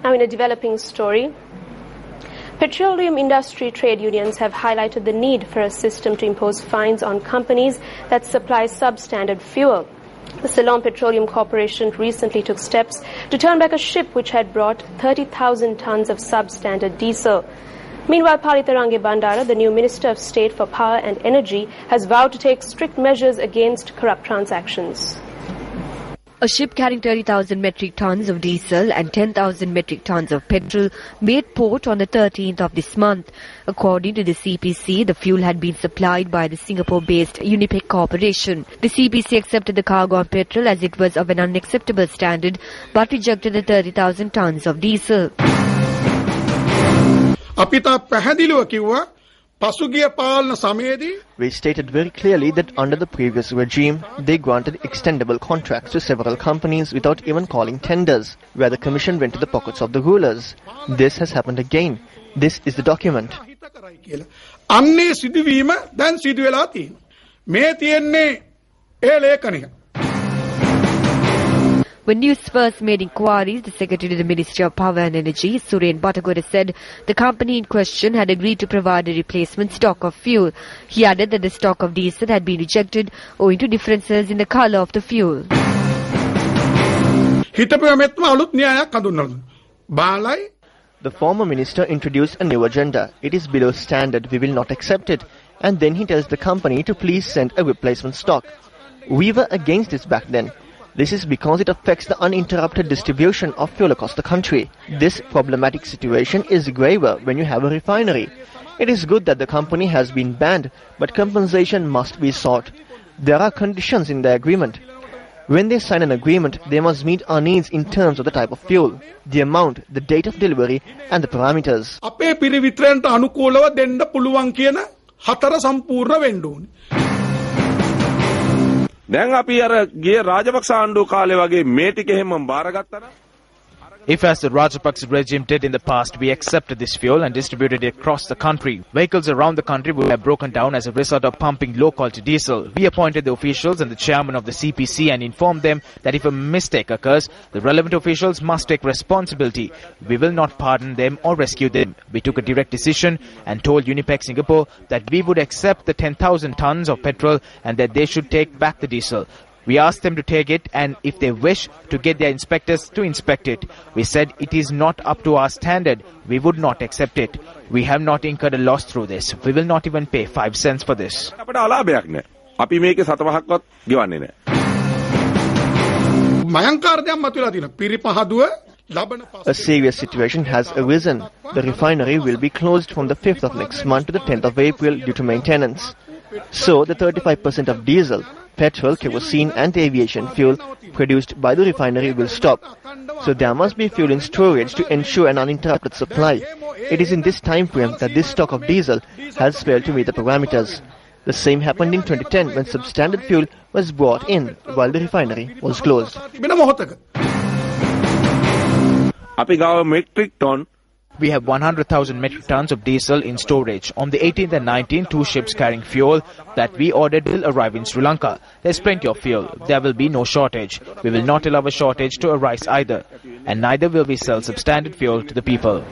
Now, in a developing story, petroleum industry trade unions have highlighted the need for a system to impose fines on companies that supply substandard fuel. The Ceylon Petroleum Corporation recently took steps to turn back a ship which had brought 30,000 tons of substandard diesel. Meanwhile, Palitharange Bandara, the new Minister of State for Power and Energy, has vowed to take strict measures against corrupt transactions. A ship carrying 30,000 metric tons of diesel and 10,000 metric tons of petrol made port on the 13th of this month. According to the CPC, the fuel had been supplied by the Singapore-based Unipec Corporation. The CPC accepted the cargo of petrol as it was of an unacceptable standard, but rejected the 30,000 tons of diesel. We stated very clearly that under the previous regime, they granted extendable contracts to several companies without even calling tenders, where the commission went to the pockets of the rulers. This has happened again. This is the document. When Newsfirst made inquiries, the Secretary to the Ministry of Power and Energy, Suren Batagoda, said the company in question had agreed to provide a replacement stock of fuel. He added that the stock of diesel had been rejected owing to differences in the colour of the fuel. The former minister introduced a new agenda. It is below standard, we will not accept it. And then he tells the company to please send a replacement stock. We were against this back then. This is because it affects the uninterrupted distribution of fuel across the country. This problematic situation is graver when you have a refinery. It is good that the company has been banned, but compensation must be sought. There are conditions in the agreement. When they sign an agreement, they must meet our needs in terms of the type of fuel, the amount, the date of delivery, and the parameters. If, as the Rajapaksa regime did in the past, we accepted this fuel and distributed it across the country, vehicles around the country would have broken down as a result of pumping low-quality diesel. We appointed the officials and the chairman of the CPC and informed them that if a mistake occurs, the relevant officials must take responsibility. We will not pardon them or rescue them. We took a direct decision and told Unipec Singapore that we would accept the 10,000 tons of petrol and that they should take back the diesel. We asked them to take it, and if they wish, to get their inspectors to inspect it. We said it is not up to our standard. We would not accept it. We have not incurred a loss through this. We will not even pay 5 cents for this. A serious situation has arisen. The refinery will be closed from the 5th of next month to the 10th of April due to maintenance. So the 35% of diesel, petrol, kerosene and aviation fuel produced by the refinery will stop. So there must be fuel in storage to ensure an uninterrupted supply. It is in this time frame that this stock of diesel has failed to meet the parameters. The same happened in 2010 when substandard fuel was brought in while the refinery was closed. We have 100,000 metric tons of diesel in storage. On the 18th and 19th, 2 ships carrying fuel that we ordered will arrive in Sri Lanka. There's plenty of fuel. There will be no shortage. We will not allow a shortage to arise either. And neither will we sell substandard fuel to the people.